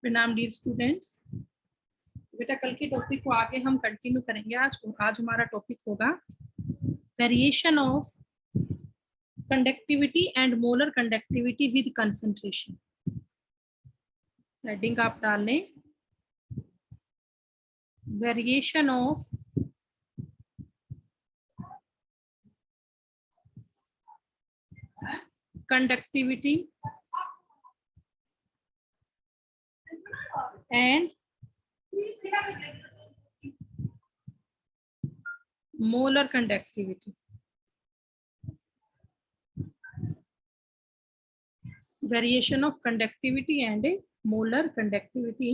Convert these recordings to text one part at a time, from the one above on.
प्रणाम dear students. बेटा कल के टॉपिक को आगे हम कंटिन्यू करेंगे। आज हमारा टॉपिक होगा variation of conductivity and molar conductivity with concentration. Heading आप डाल लें, variation of conductivity and molar conductivity. Variation of conductivity and molar conductivity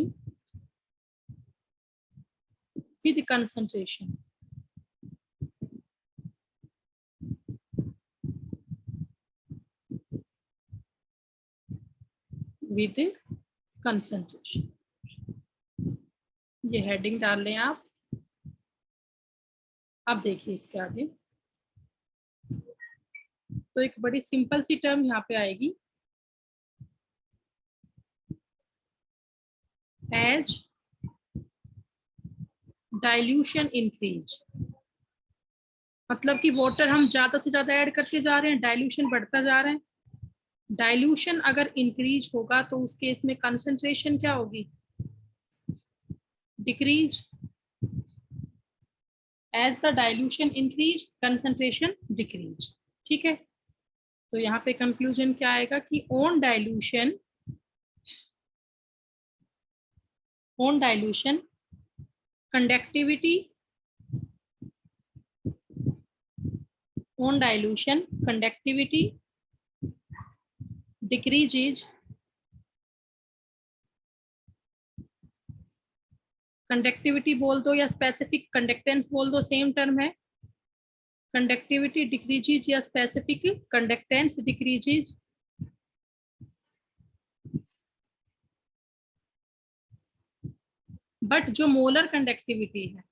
with concentration. With concentration. ये हेडिंग डाल लें आप। अब देखिए इसके आगे तो एक बड़ी सिंपल सी टर्म यहाँ पे आएगी, एज डाइल्यूशन इंक्रीज। मतलब कि वाटर हम ज्यादा से ज्यादा ऐड करते जा रहे हैं, डाइल्यूशन बढ़ता जा रहा है। डाइल्यूशन अगर इंक्रीज होगा तो उस केस में कंसंट्रेशन क्या होगी? Decrease. As the dilution increase concentration decrease. ठीक है, तो यहाँ पे कंक्लूजन क्या आएगा कि on dilution conductivity decreases, conductivity बोल दो या स्पेसिफिक कंडक्टेंस बोल दो, सेम टर्म है। कंडक्टिविटी डिक्रीजेज या स्पेसिफिक कंडक्टेंस डिक्रीजेज। बट जो मोलर कंडक्टिविटी है,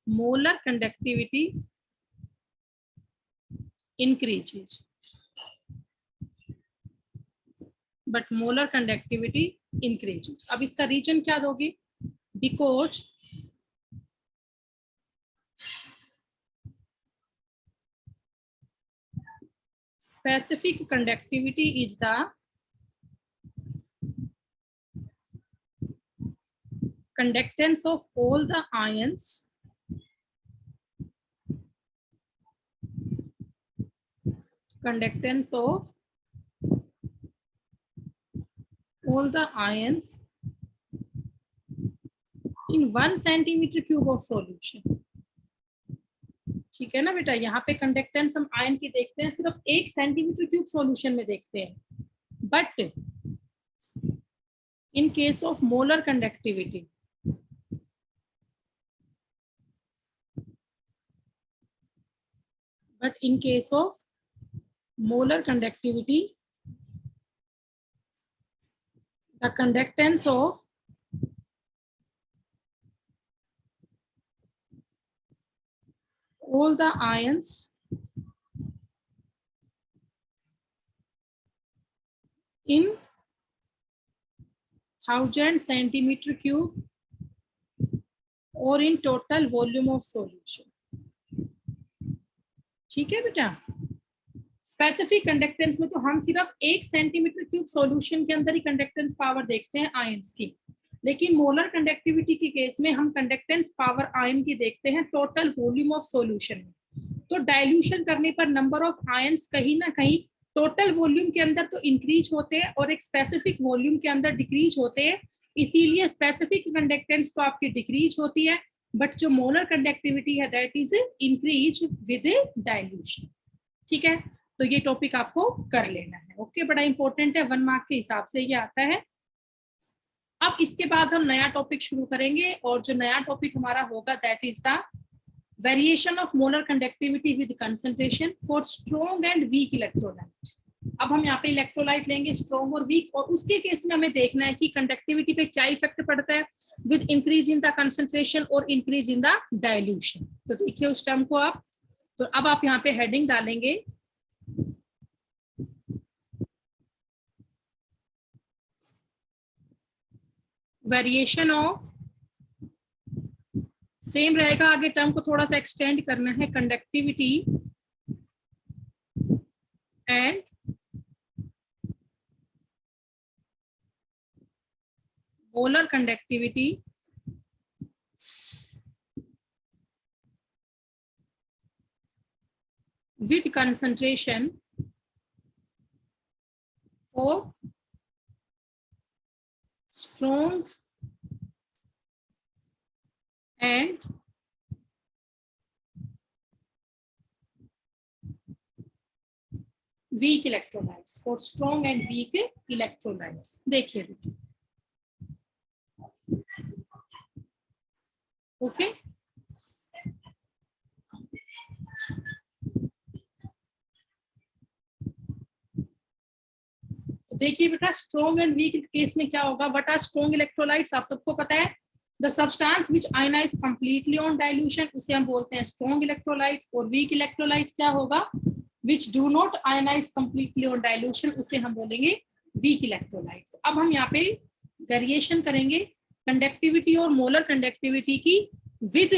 molar conductivity increases. But molar conductivity increases. अब इसका रीजन क्या दोगे? Because specific conductivity is the conductance of all the ions in 1 centimeter cube of solution। ठीक है ना बेटा, यहाँ पे कंडक्टेंस हम आयन की देखते हैं सिर्फ 1 सेंटीमीटर क्यूब सॉल्यूशन में देखते हैं। But in case of molar conductivity, the conductance of all the ions in 1000 centimeter cube or in total volume of solution। ठीक है बेटा, स्पेसिफिक कंडक्टेंस में तो हम सिर्फ 1 सेंटीमीटर क्यूब सॉल्यूशन के अंदर ही कंडक्टेंस पावर देखते हैं आयंस की, लेकिन मोलर कंडक्टिविटी के केस में हम कंडक्टेंस पावर आयन की देखते हैं टोटल वॉल्यूम ऑफ सॉल्यूशन में। तो डाइल्यूशन करने पर नंबर ऑफ आयंस कहीं ना कहीं टोटल वॉल्यूम के अंदर तो इंक्रीज होते हैं और एक स्पेसिफिक वॉल्यूम के अंदर डिक्रीज होते हैं। इसीलिए स्पेसिफिक कंडक्टेंस तो आपकी डिक्रीज होती है, बट जो मोलर कंडक्टिविटी है that is increase with dilution. ठीक है, तो ये टॉपिक आपको कर लेना है। ओके, बड़ा इंपॉर्टेंट है, 1 मार्क के हिसाब से ये आता है। अब इसके बाद हम नया टॉपिक शुरू करेंगे और जो नया टॉपिक हमारा होगा that is the variation of molar conductivity with concentration for strong and weak electrolyte. अब हम यहाँ पे इलेक्ट्रोलाइट लेंगे स्ट्रॉन्ग और वीक, और उसके केस में हमें देखना है कि कंडक्टिविटी पे क्या इफेक्ट पड़ता है with increase in the concentration और इंक्रीज इन द डाइल्यूशन। तो देखिए उस टर्म को आप, तो अब आप यहाँ पे हेडिंग डालेंगे वेरिएशन ऑफ, सेम रहेगा, आगे टर्म को थोड़ा सा एक्सटेंड करना है, conductivity and molar conductivity with concentration for strong and weak electrolytes, for strong and weak electrolytes. देखिए बेटा, ओके तो देखिए बेटा, स्ट्रॉन्ग एंड वीक केस में क्या होगा, व्हाट आर स्ट्रॉन्ग इलेक्ट्रोलाइट्स, आप सबको पता है, the substance which ionize completely on dilution, उसे हम बोलते हैं स्ट्रॉन्ग इलेक्ट्रोलाइट। और वीक इलेक्ट्रोलाइट क्या होगा, which do not ionize completely on dilution, उसे हम बोलेंगे वीक इलेक्ट्रोलाइट। तो अब हम यहाँ पे वेरिएशन करेंगे कंडक्टिविटी और मोलर कंडक्टिविटी की with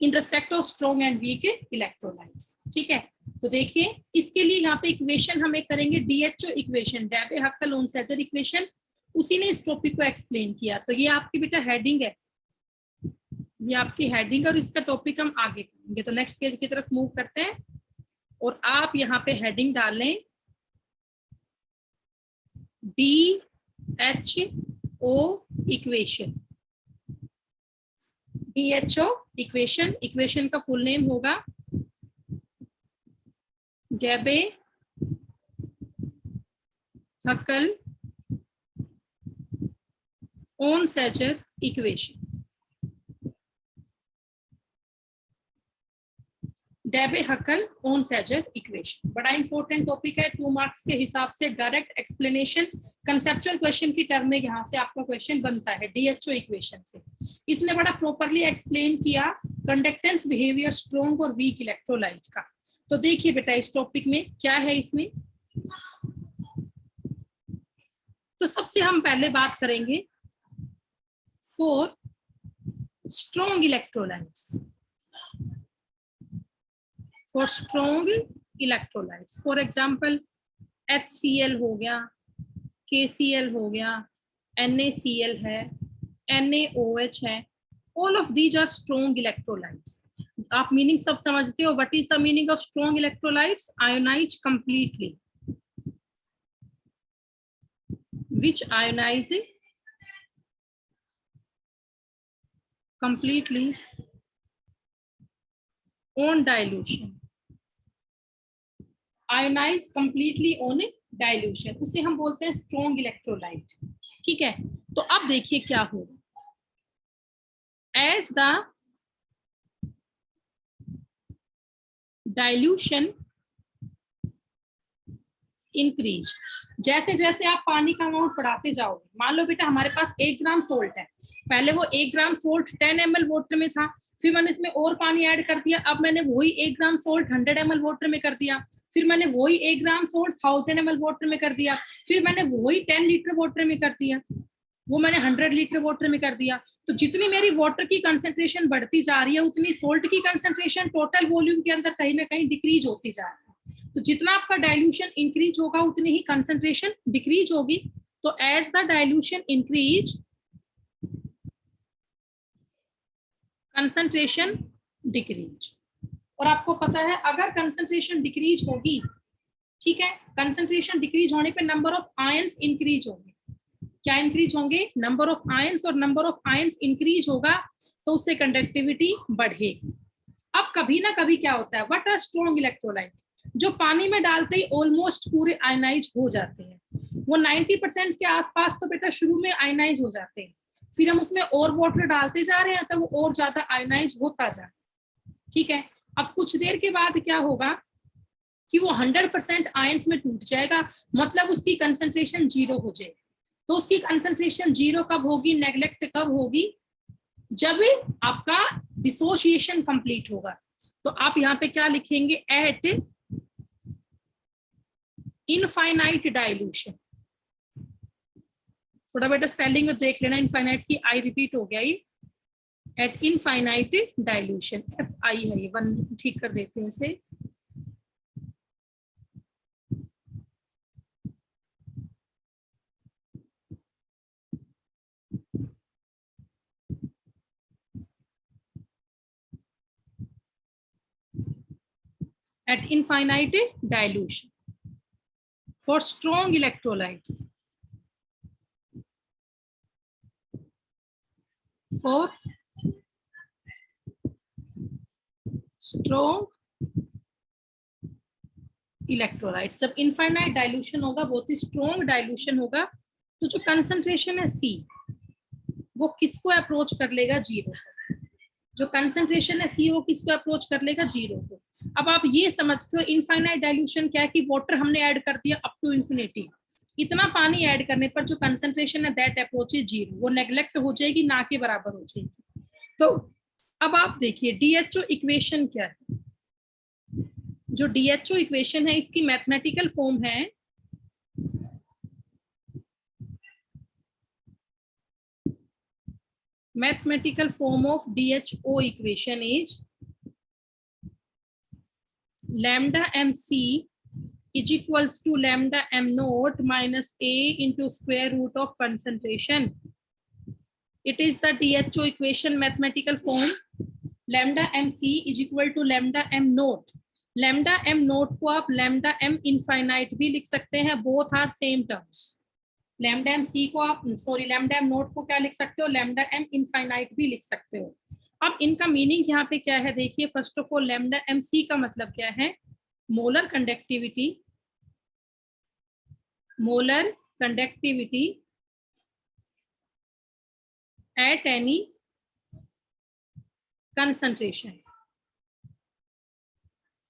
in respect of strong and weak electrolytes. ठीक है, तो देखिए इसके लिए यहाँ पे इक्वेशन हमें करेंगे डीएचओ इक्वेशन, डेबे-हक्कल-ओनसेजर इक्वेशन, उसी ने इस टॉपिक को एक्सप्लेन किया। तो ये आपकी बेटा हेडिंग है, ये आपकी हेडिंग और इसका टॉपिक हम आगे करेंगे। तो नेक्स्ट पेज की तरफ मूव करते हैं और आप यहाँ पे हेडिंग डाल लें DHO equation. DHO equation, equation का फुल नेम होगा डेबे-हक्कल-ओनसेजर इक्वेशन। डेबे-हक्कल-ओनसेजर इक्वेशन बड़ा इंपॉर्टेंट टॉपिक है, 2 मार्क्स के हिसाब से डायरेक्ट एक्सप्लेनेशन कंसेप्चुअल क्वेश्चन की टर्म में यहाँ से आपका क्वेश्चन बनता है डीएचओ इक्वेशन से। इसने बड़ा प्रॉपरली एक्सप्लेन किया कंडक्टेंस बिहेवियर स्ट्रॉन्ग और वीक इलेक्ट्रोलाइट का। तो देखिए बेटा इस टॉपिक में क्या है, इसमें तो सबसे हम पहले बात करेंगे for strong electrolytes, for strong electrolytes, for example HCl हो गया, KCl हो गया, NaCl है, NaOH है, all of these are strong electrolytes. आप मीनिंग सब समझते हो, what is the meaning of strong electrolytes, ionize completely, which ionize completely on dilution, ionize completely on dilution, उसे हम बोलते हैं स्ट्रॉन्ग इलेक्ट्रोलाइट। ठीक है, तो अब देखिए क्या होगा, एज द डाइल्यूशन इंक्रीज, जैसे जैसे आप पानी का अमाउंट बढ़ाते जाओगे, मान लो बेटा हमारे पास 1 ग्राम सोल्ट है, पहले वो 1 ग्राम सोल्ट 10 ml वाटर में था, फिर मैंने इसमें और पानी ऐड कर दिया, अब मैंने वही 1 ग्राम सोल्ट 100 ml वाटर में कर दिया, फिर मैंने वही 1 ग्राम सोल्ट 1000 ml वाटर में कर दिया, फिर मैंने वही 10 लीटर वाटर में कर दिया, वो मैंने 100 लीटर वाटर में कर दिया। तो जितनी मेरी वाटर की कंसेंट्रेशन बढ़ती जा रही है, उतनी सोल्ट की कंसेंट्रेशन टोटल वॉल्यूम के अंदर कहीं ना कहीं डिक्रीज होती जा रही है। तो जितना आपका डाइल्यूशन इंक्रीज होगा उतनी ही कंसेंट्रेशन डिक्रीज होगी। तो as the dilution increase, concentration decrease. और आपको पता है अगर कंसेंट्रेशन डिक्रीज होगी, ठीक है, कंसेंट्रेशन डिक्रीज होने पे नंबर ऑफ आयंस इंक्रीज होंगे। क्या इंक्रीज होंगे, नंबर ऑफ आयंस, और नंबर ऑफ आयंस इंक्रीज होगा तो उससे कंडक्टिविटी बढ़ेगी। अब कभी ना कभी क्या होता है, व्हाट आर स्ट्रॉन्ग इलेक्ट्रोलाइट, जो पानी में डालते ही ऑलमोस्ट पूरे आयनाइज हो जाते हैं, वो 90% के आसपास तो बेटा शुरू में आयनाइज हो जाते हैं, फिर हम उसमें और वाटर डालते जा रहे हैं तो वो और ज्यादा आयनाइज होता जा रहा है। ठीक है, अब कुछ देर के बाद क्या होगा कि वो 100% आयंस में टूट जाएगा, मतलब उसकी कंसेंट्रेशन 0 हो जाएगी। तो उसकी कंसेंट्रेशन 0 कब होगी, नेग्लेक्ट कब होगी, जब आपका डिसोसिएशन कंप्लीट होगा। तो आप यहाँ पे क्या लिखेंगे, एट इनफाइनाइट डाइल्यूशन। थोड़ा बेटा स्पेलिंग में देख लेना, इनफाइनाइट की आई रिपीट हो गया ये, एट इनफाइनाइट डाइल्यूशन, FI है ये, वन ठीक कर देते हैं इसे। At infinite dilution for strong electrolytes, for strong electrolytes, जब इनफाइनाइट डाइल्यूशन होगा, बहुत ही स्ट्रॉन्ग डाइल्यूशन होगा, तो जो कंसंट्रेशन है C वो किसको अप्रोच कर लेगा? जीरो को। जो कंसंट्रेशन है C वो किसको अप्रोच कर लेगा? जीरो को। अब आप ये समझते हो इनफाइनाइट डाइल्यूशन क्या है कि वाटर हमने ऐड कर दिया अप टू इन्फिनिटी, इतना पानी ऐड करने पर जो कंसंट्रेशन है दैट अप्रोच इज जीरो, वो नेग्लेक्ट हो जाएगी, ना के बराबर हो जाएगी। तो अब आप देखिए DHO इक्वेशन क्या है। जो DHO इक्वेशन है इसकी मैथमेटिकल फॉर्म है mathematical form of DHO equation is lambda MC is equals to lambda M naught minus A into square root of concentration. It is the DHO equation mathematical form. Lambda MC is equal to lambda M naught. Lambda M naught को आप lambda M infinite भी लिख सकते हैं, both are same terms. Lambda M C को आप lambda M note को क्या लिख सकते हो? लैम्डा एम इनफाइनाइट भी लिख सकते हो। अब इनका मीनिंग यहाँ पे क्या है देखिए, first of all lambda M C का मतलब क्या है? Molar conductivity, molar conductivity at any concentration,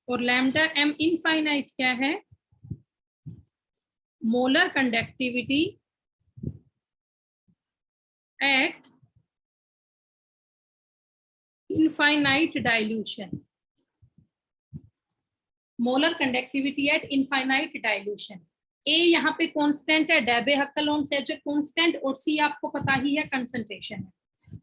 और लैम्डा एम इनफाइनाइट क्या है? Molar conductivity at infinite dilution, molar conductivity at infinite dilution. ए यहाँ पे कांस्टेंट है, डेबे-हक्केल सेचर कांस्टेंट, और सी आपको पता ही है कंसंट्रेशन है।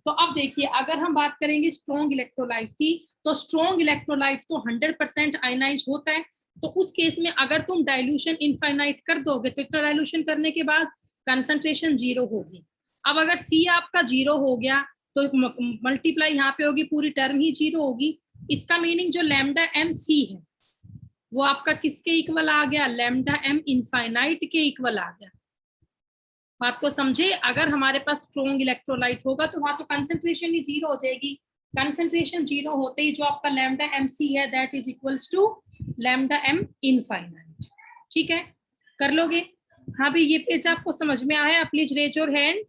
तो अब देखिए अगर हम बात करेंगे स्ट्रॉन्ग इलेक्ट्रोलाइट की, तो स्ट्रॉन्ग इलेक्ट्रोलाइट तो 100% आयनाइज होता है, तो उस केस में अगर तुम डाइल्यूशन इनफाइनाइट कर दोगे तो इतना डाइल्यूशन करने के बाद कंसंट्रेशन जीरो होगी। अब अगर सी आपका जीरो हो गया तो मल्टीप्लाई यहाँ पे होगी, पूरी टर्म ही जीरो होगी। इसका मीनिंग जो लैम्डा एम सी है वो आपका किसके इक्वल आ गया? लैम्डा एम इनफाइनाइट के इक्वल आ गया। बात को समझे, अगर हमारे पास स्ट्रॉन्ग इलेक्ट्रोलाइट होगा तो वहां तो कंसंट्रेशन ही जीरो हो जाएगी। कंसंट्रेशन जीरो होते ही जो आपका लैम्डा एम सी है that is equals to lambda M infinite. ठीक है, कर लोगे? हाँ भी, ये पेज आपको समझ में आया? Please raise your hand.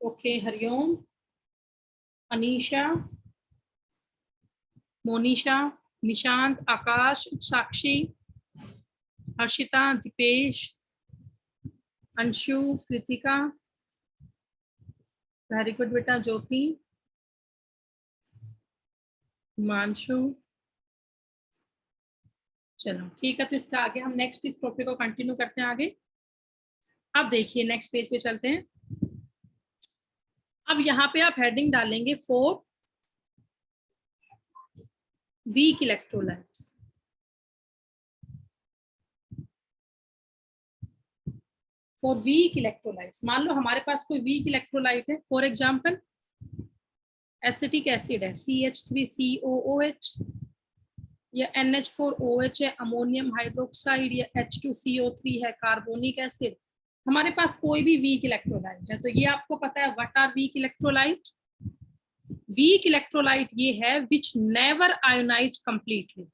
Okay, Hariom, Anisha, Monisha, Nishant, Akash, Sakshi, Harshita, Deepesh, Anshu, Kritika, very good बेटा, ज्योति, हिमांशु। चलो ठीक है, तो इसका आगे हम नेक्स्ट इस टॉपिक को कंटिन्यू करते हैं आगे। अब देखिए नेक्स्ट पेज पे चलते हैं। अब यहाँ पे आप हेडिंग डालेंगे for weak electrolytes. For weak electrolytes, मान लो हमारे पास कोई वीक इलेक्ट्रोलाइट है, फॉर एग्जांपल एसिटिक एसिड है CH3COOH, या NH4OH है अमोनियम हाइड्रोक्साइड, या H2CO3 है कार्बोनिक एसिड। हमारे पास कोई भी वीक इलेक्ट्रोलाइट है, तो ये आपको पता है what are weak electrolyte? Weak electrolyte ये है which never ionize completely,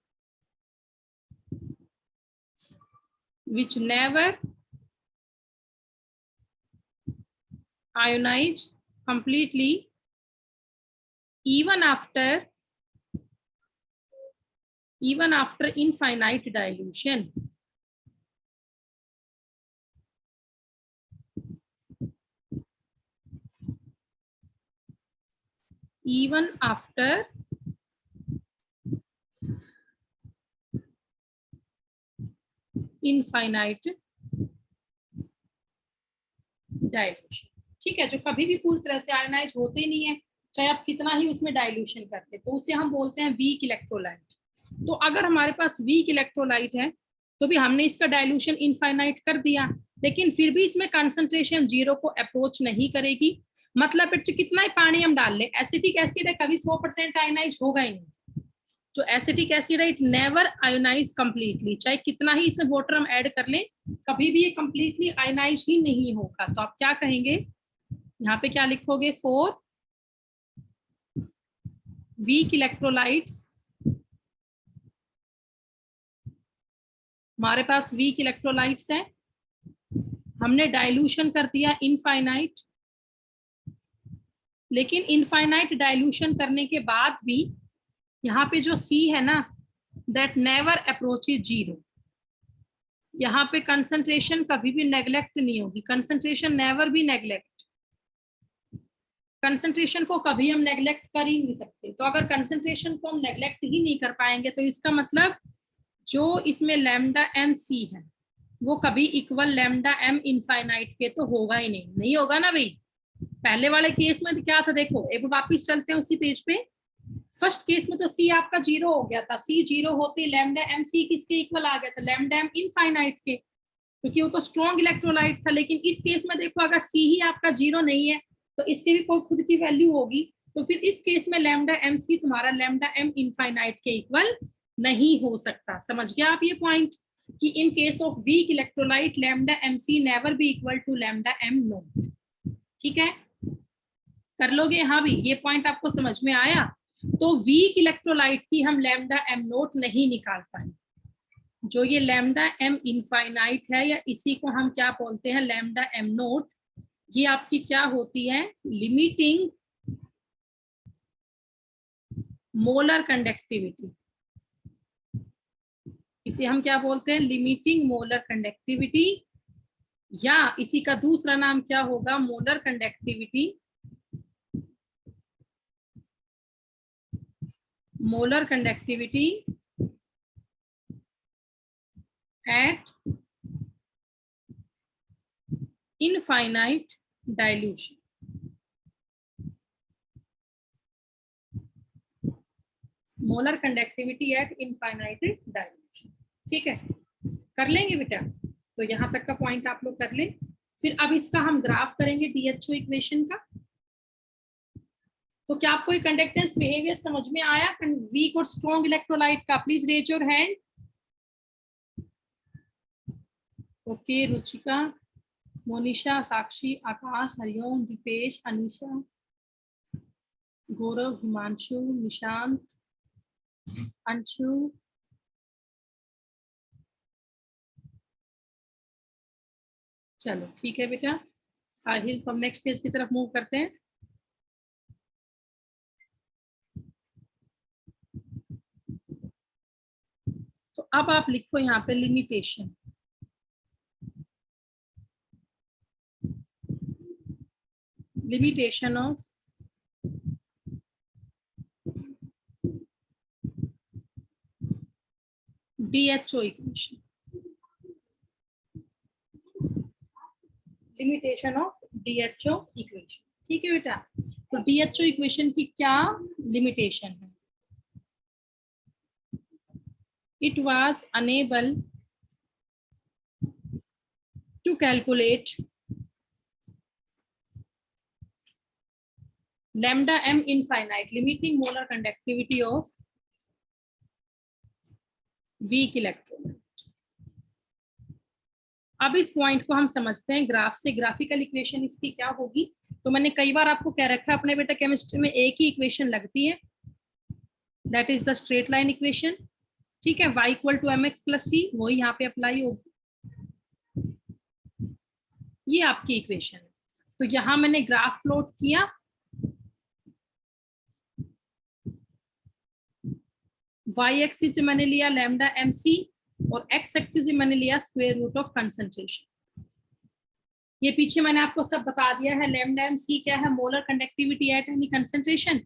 which never ionize completely even after infinite dilution. Even after infinite dilution, ठीक है, जो कभी भी पूरी तरह से आयनाइज होते नहीं है, चाहे आप कितना ही उसमें डाइल्यूशन करते, तो उसे हम बोलते हैं वीक इलेक्ट्रोलाइट। तो अगर हमारे पास वीक इलेक्ट्रोलाइट है तो भी हमने इसका डाइल्यूशन इनफाइनाइट कर दिया, लेकिन फिर भी इसमें कंसंट्रेशन जीरो को अप्रोच नहीं करेगी। मतलब कितना ही पानी हम डाल ले, एसिटिक एसिड है, कभी 100% आयनाइज होगा ही नहीं। जो एसिटिक एसिड है इट नेवर आयोनाइज कंप्लीटली, चाहे कितना ही इसमें वाटर हम ऐड कर लें, कभी भी ये कंप्लीटली आयोनाइज ही नहीं होगा। तो आप क्या कहेंगे, यहाँ पे क्या लिखोगे, फॉर वीक इलेक्ट्रोलाइट्स, हमारे पास वीक इलेक्ट्रोलाइट्स हैं, हमने डाइल्यूशन कर दिया इनफाइनाइट, लेकिन इनफाइनाइट डाइल्यूशन करने के बाद भी यहाँ पे जो C है ना, दैट नेवर अप्रोचेज जीरो, यहाँ पे कंसंट्रेशन कभी भी नेग्लेक्ट नहीं होगी, कंसंट्रेशन नेवर भी नेग्लेक्ट, कंसंट्रेशन को कभी हम नेग्लेक्ट कर ही नहीं सकते। तो अगर कंसंट्रेशन को हम नेग्लेक्ट ही नहीं कर पाएंगे तो इसका मतलब जो इसमें लैम्डा एम सी है वो कभी इक्वल लैम्डा एम इनफाइनाइट के तो होगा ही नहीं, नहीं होगा ना भाई। पहले वाले केस में क्या था, देखो एक वापिस चलते हैं उसी पेज पे। फर्स्ट केस में तो सी आपका जीरो हो गया था, सी जीरो होते लैम्डा एम सी किसके इक्वल आ गया था, लैम्डा एम इनफाइनाइट के, क्योंकि वो तो स्ट्रॉन्ग इलेक्ट्रोलाइट था। लेकिन इस केस में देखो अगर सी ही आपका जीरो नहीं है तो इसकी भी कोई खुद की वैल्यू होगी, तो फिर इस केस में लैम्डा एम सी तुम्हारा लैम्डा एम इनफाइनाइट के इक्वल नहीं हो सकता। समझ गया आप ये पॉइंट, कि in case of weak electrolyte lambda M C never be equal to lambda M naught. ठीक है, कर लोगे, हाँ भी ये पॉइंट आपको समझ में आया। तो वीक इलेक्ट्रोलाइट की हम लैम्डा एम नोट नहीं निकाल पाए, जो ये लैम्डा एम इनफाइनाइट है या इसी को हम क्या बोलते हैं लैम्डा एम नोट, ये आपकी क्या होती है, लिमिटिंग मोलर कंडक्टिविटी। इसे हम क्या बोलते हैं, लिमिटिंग मोलर कंडक्टिविटी, या इसी का दूसरा नाम क्या होगा, molar conductivity, molar conductivity at infinite dilution. Molar conductivity at infinite dilution, ठीक है, कर लेंगे बेटा। तो यहाँ तक का पॉइंट आप लोग कर लें। फिर अब इसका हम ग्राफ करेंगे डीएचओ इक्वेशन का। तो क्या आपको ये कंडक्टेंस बिहेवियर समझ में आया वीक और स्ट्रॉन्ग इलेक्ट्रोलाइट का? Please raise your hand. Okay, Ruchika, Monisha, Sakshi, Akash, Hariom, Deepesh, Anisha, Gaurav, Himanshu, Nishant, Anshu, चलो ठीक है बेटा। साहिल, तो हम नेक्स्ट पेज की तरफ मूव करते हैं। तो अब आप लिखो यहाँ पे limitation, limitation of DHO equation, limitation of DHO equation. ठीक है बेटा, तो डीएचओ इक्वेशन की क्या लिमिटेशन है, it was unable to calculate lambda m infinite limiting molar conductivity of weak electrolyte। अब इस पॉइंट को हम समझते हैं ग्राफ से। ग्राफिकल इक्वेशन इसकी क्या होगी, तो मैंने कई बार आपको कह रखा है अपने बेटा केमिस्ट्री में एक ही इक्वेशन लगती है, that is the straight line equation. ठीक है, y equal to M X plus C, वही यहाँ पे अप्लाई होगी, ये आपकी इक्वेशन है। तो यहाँ मैंने ग्राफ प्लॉट किया, y एक्सिस मैंने लिया लैम्डा एम सी और x एक्सिस मैंने लिया स्क्वायर रूट ऑफ कंसंट्रेशन। ये पीछे मैंने आपको सब बता दिया है। लैम्डा एम सी क्या है, molar conductivity at any concentration,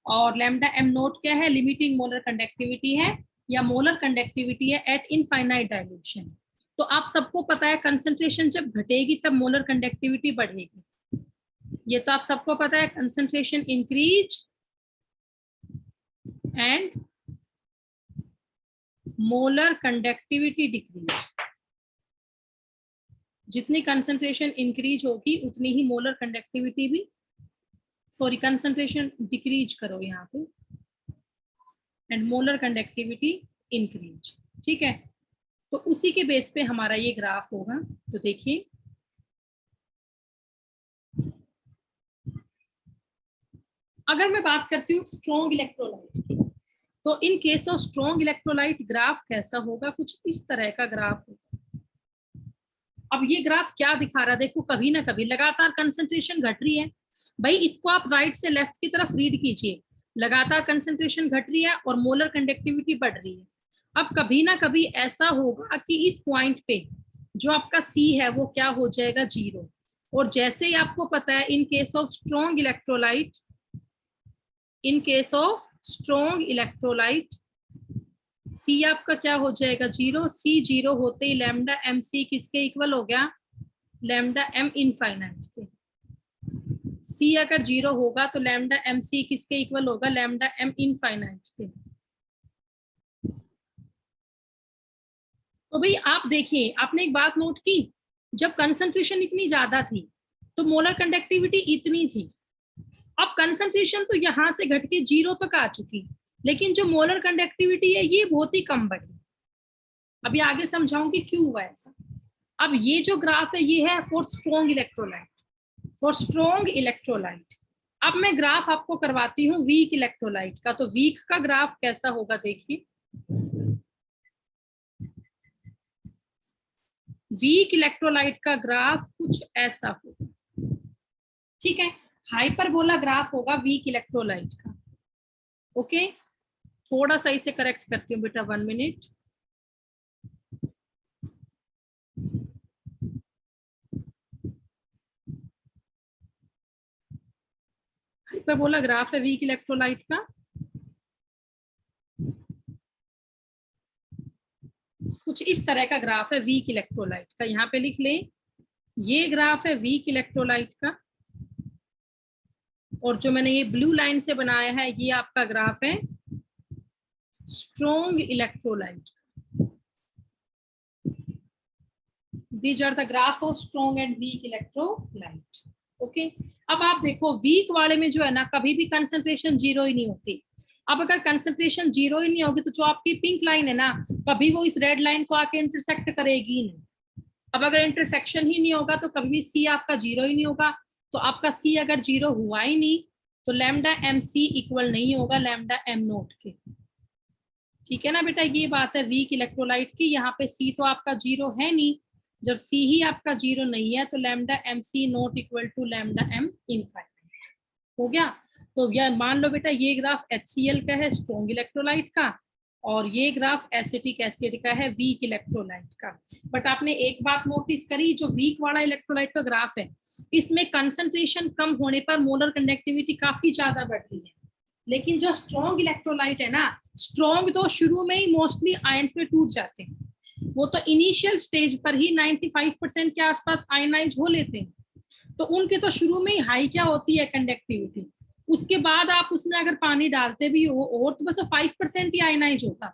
और लैम्डा एम नोट क्या है, लिमिटिंग मोलर कंडक्टिविटी है या मोलर कंडक्टिविटी है एट इनफाइनाइट डाइल्यूशन। तो आप सबको पता है कंसंट्रेशन जब घटेगी तब मोलर कंडक्टिविटी बढ़ेगी, ये तो आप सबको पता है। Concentration increase and molar conductivity decrease. जितनी कंसंट्रेशन इंक्रीज होगी उतनी ही मोलर कंडक्टिविटी भी, सॉरी कंसंट्रेशन डिक्रीज करो यहाँ पे, एंड मोलर कंडक्टिविटी इंक्रीज। ठीक है, तो उसी के बेस पे हमारा ये ग्राफ होगा। तो देखिए अगर मैं बात करती हूँ स्ट्रॉन्ग इलेक्ट्रोलाइट की, तो इन case of strong electrolyte graph कैसा होगा, कुछ इस तरह का ग्राफ होगा। अब ये ग्राफ क्या दिखा रहा है, देखो कभी ना कभी लगातार कंसंट्रेशन घट रही है भाई, इसको आप राइट से लेफ्ट की तरफ रीड कीजिए, लगातार कंसंट्रेशन घट रही है और मोलर कंडक्टिविटी बढ़ रही है। अब कभी ना कभी ऐसा होगा कि इस पॉइंट पे जो आपका सी है वो क्या हो जाएगा, जीरो। और जैसे ही आपको पता है in case of strong electrolyte, in case of strong electrolyte C आपका क्या हो जाएगा, जीरो। सी जीरो होते ही लैम्डा एम सी किसके इक्वल हो गया, लैम्डा एम इनफाइनाइट के। सी अगर जीरो होगा तो लैम्डा एम सी किसके इक्वल होगा, लैम्डा एम इनफाइनाइट के। तो भाई आप देखिए, आपने एक बात नोट की, जब कंसंट्रेशन इतनी ज्यादा थी तो मोलर कंडक्टिविटी इतनी थी। अब कंसंट्रेशन तो यहां से घट के जीरो तक आ चुकी, लेकिन जो मोलर कंडक्टिविटी है ये बहुत ही कम बढ़ी। अभी आगे समझाऊंगी क्यों हुआ ऐसा। अब ये जो ग्राफ है ये है for strong electrolyte, for strong electrolyte. अब मैं ग्राफ आपको करवाती हूँ वीक इलेक्ट्रोलाइट का। तो वीक का ग्राफ कैसा होगा, देखिए वीक इलेक्ट्रोलाइट का ग्राफ कुछ ऐसा होगा। ठीक है, हाइपरबोला ग्राफ होगा वीक इलेक्ट्रोलाइट का। ओके, थोड़ा सा इसे करेक्ट करती हूँ बेटा, 1 मिनट। हाइपरबोला ग्राफ है वीक इलेक्ट्रोलाइट का, कुछ इस तरह का ग्राफ है वीक इलेक्ट्रोलाइट का। यहाँ पे लिख लें, ये ग्राफ है वीक इलेक्ट्रोलाइट का, और जो मैंने ये ब्लू लाइन से बनाया है ये आपका ग्राफ है strong electrolyte. These are the graph of strong and weak electrolyte. Okay, अब आप देखो वीक वाले में जो है ना कभी भी कंसंट्रेशन जीरो ही नहीं होती। अब अगर कंसंट्रेशन जीरो ही नहीं होगी तो जो आपकी पिंक लाइन है ना, कभी वो इस रेड लाइन को आके इंटरसेक्ट करेगी नहीं। अब अगर इंटरसेक्शन ही नहीं होगा तो कभी सी आपका जीरो ही नहीं होगा। तो आपका सी अगर जीरो हुआ ही नहीं तो लैम्डा एम सी इक्वल नहीं होगा लैम्डा एम नोट के। ठीक है ना बेटा, ये बात है वीक इलेक्ट्रोलाइट की। यहाँ पे सी तो आपका जीरो है नहीं, जब सी ही आपका जीरो नहीं है तो lambda M C not equal to lambda M infinite हो गया। तो यह मान लो बेटा ये ग्राफ HCl का है स्ट्रॉन्ग इलेक्ट्रोलाइट का, और ये ग्राफ एसिटिक एसिड का है वीक इलेक्ट्रोलाइट का। बट आपने एक बात नोटिस करी, जो वीक वाला इलेक्ट्रोलाइट का ग्राफ है इसमें कंसंट्रेशन कम होने पर मोलर कंडक्टिविटी काफी ज्यादा बढ़ रही है। लेकिन जो स्ट्रॉन्ग इलेक्ट्रोलाइट है ना, स्ट्रॉन्ग तो शुरू में ही मोस्टली आयंस में टूट जाते हैं, वो तो इनिशियल स्टेज पर ही 95% के आसपास आयनाइज हो लेते हैं। तो उनके तो शुरू में ही हाई क्या होती है, कंडक्टिविटी। उसके बाद आप उसमें अगर पानी डालते भी हो और तो बस 5% ही आयनाइज होता।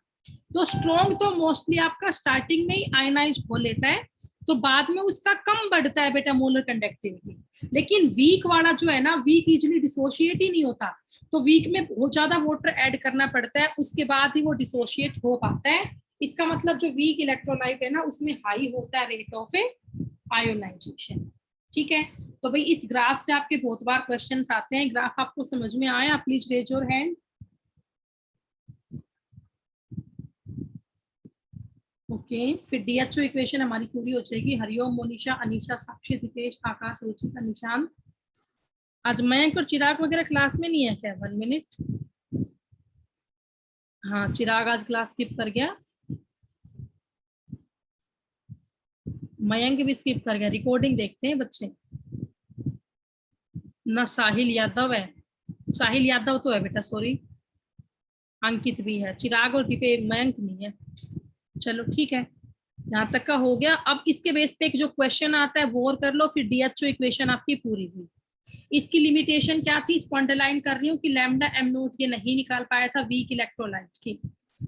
तो स्ट्रॉन्ग तो मोस्टली आपका स्टार्टिंग में ही आयनाइज हो लेता है, तो बाद में उसका कम बढ़ता है बेटा मोलर कंडक्टिविटी। लेकिन वीक वाला जो है ना, वीक इजिली डिसोशिएट ही नहीं होता, तो वीक में बहुत ज्यादा वाटर ऐड करना पड़ता है, उसके बाद ही वो डिसोशिएट हो पाता है। इसका मतलब जो वीक इलेक्ट्रोलाइट है ना उसमें हाई होता है रेट ऑफ आयोनाइजेशन। ठीक है, तो भाई इस ग्राफ से आपके बहुत बार क्वेश्चंस आते हैं। ग्राफ आपको समझ में आया, please raise your hand. Okay, फिर डीएचओ इक्वेशन हमारी पूरी हो जाएगी। हरिओम, मोनिशा, अनीशा, साक्षी, दीपेश, आकाश, रुचिका, निशांत। आज मयंक और चिराग वगैरह क्लास में नहीं है क्या, 1 मिनट। हाँ, चिराग आज क्लास स्किप कर गया, मयंक भी स्किप कर गया। रिकॉर्डिंग देखते हैं बच्चे। ना साहिल यादव है, साहिल यादव तो है बेटा, सॉरी। अंकित भी है, चिराग और दीपे, मयंक नहीं है। चलो ठीक है, यहाँ तक का हो गया। अब इसके बेस पे एक जो क्वेश्चन आता है वो और कर लो, फिर डीएचओ इक्वेशन आपकी पूरी हुई। इसकी लिमिटेशन क्या थी, इसको अंडरलाइन कर रही हूँ कि लैम्डा एम नोट ये नहीं निकाल पाया था वीक इलेक्ट्रोलाइट की।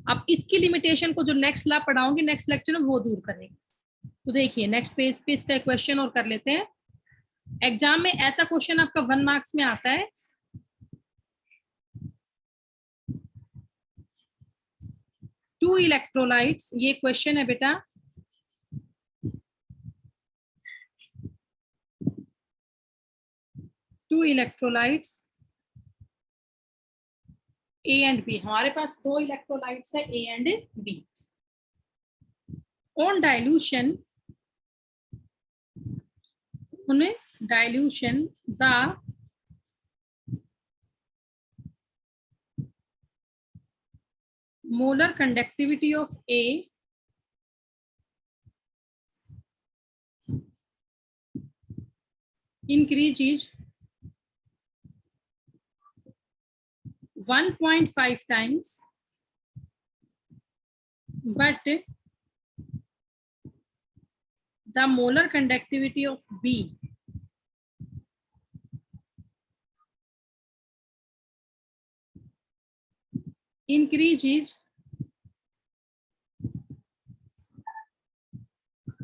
अब इसकी लिमिटेशन को जो नेक्स्ट ला पढ़ाऊंगी नेक्स्ट लेक्चर में वो दूर करेंगे। तो देखिए नेक्स्ट पेज पे इसका क्वेश्चन और कर लेते हैं। एग्जाम में ऐसा क्वेश्चन आपका 1 मार्क्स में आता है। टू इलेक्ट्रोलाइट्स, ये क्वेश्चन है बेटा। Two electrolytes A and B, हमारे पास दो इलेक्ट्रोलाइट्स है A and B. On dilution, उन्हें dilution the molar conductivity of A increases 1.5 times, but the molar conductivity of B increases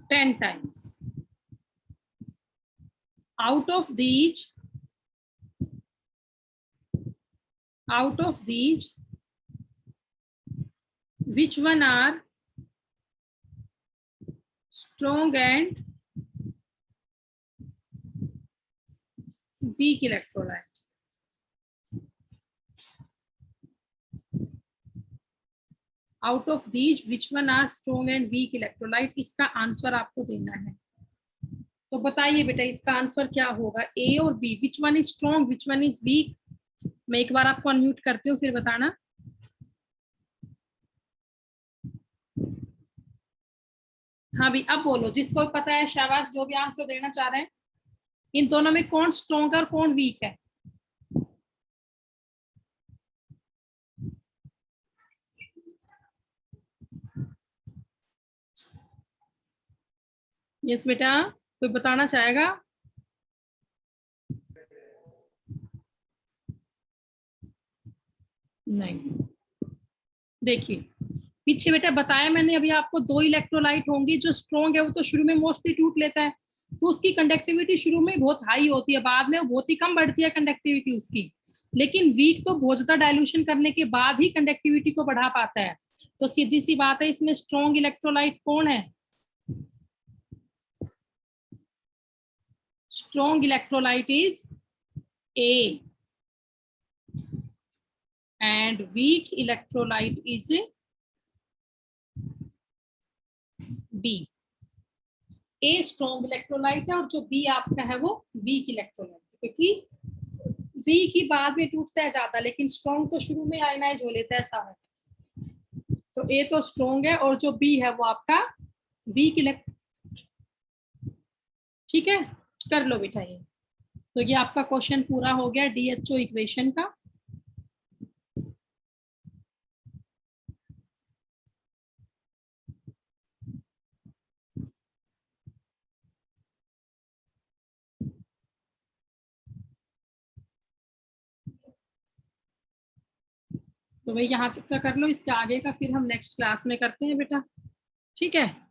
10 times. Out of these, which one are strong and weak electrolytes? Out of these, which one are strong and weak electrolyte? इसका answer आपको देना है। तो बताइए बेटा इसका answer क्या होगा, ए और B, which one is strong which one is weak. मैं एक बार आपको अनम्यूट करती हूँ फिर बताना। हाँ भी अब बोलो, जिसको पता है शाबाश, जो भी आंसर देना चाह रहे हैं। इन दोनों में कौन स्ट्रॉन्ग और कौन वीक है? यस बेटा, कोई बताना चाहेगा? नहीं। देखिए पीछे बेटा बताया मैंने अभी आपको, दो इलेक्ट्रोलाइट होंगी, जो स्ट्रॉन्ग है वो तो शुरू में मोस्टली टूट लेता है, तो उसकी कंडक्टिविटी शुरू में बहुत हाई होती है, बाद में वो बहुत ही कम बढ़ती है कंडक्टिविटी उसकी। लेकिन वीक तो बहुत ज्यादा डाइल्यूशन करने के बाद ही कंडक्टिविटी को बढ़ा पाता है। तो सीधी सी बात है, इसमें स्ट्रॉन्ग इलेक्ट्रोलाइट कौन है? Strong electrolyte is a and weak electrolyte is B. A strong electrolyte है और जो B आपका है वो वीक इलेक्ट्रोलाइट, क्योंकि वीक ही बाद में टूटता है ज्यादा, लेकिन स्ट्रॉन्ग तो शुरू में आयनाइज हो लेता है सारा। तो A तो स्ट्रॉन्ग है और जो B है वो आपका वीक इलेक्ट्रोलाइट। ठीक है, कर लो बेटा ये। तो ये आपका क्वेश्चन पूरा हो गया डीएचओ इक्वेशन का। तो भाई यहाँ तक का कर लो, इसके आगे का फिर हम नेक्स्ट क्लास में करते हैं बेटा। ठीक है।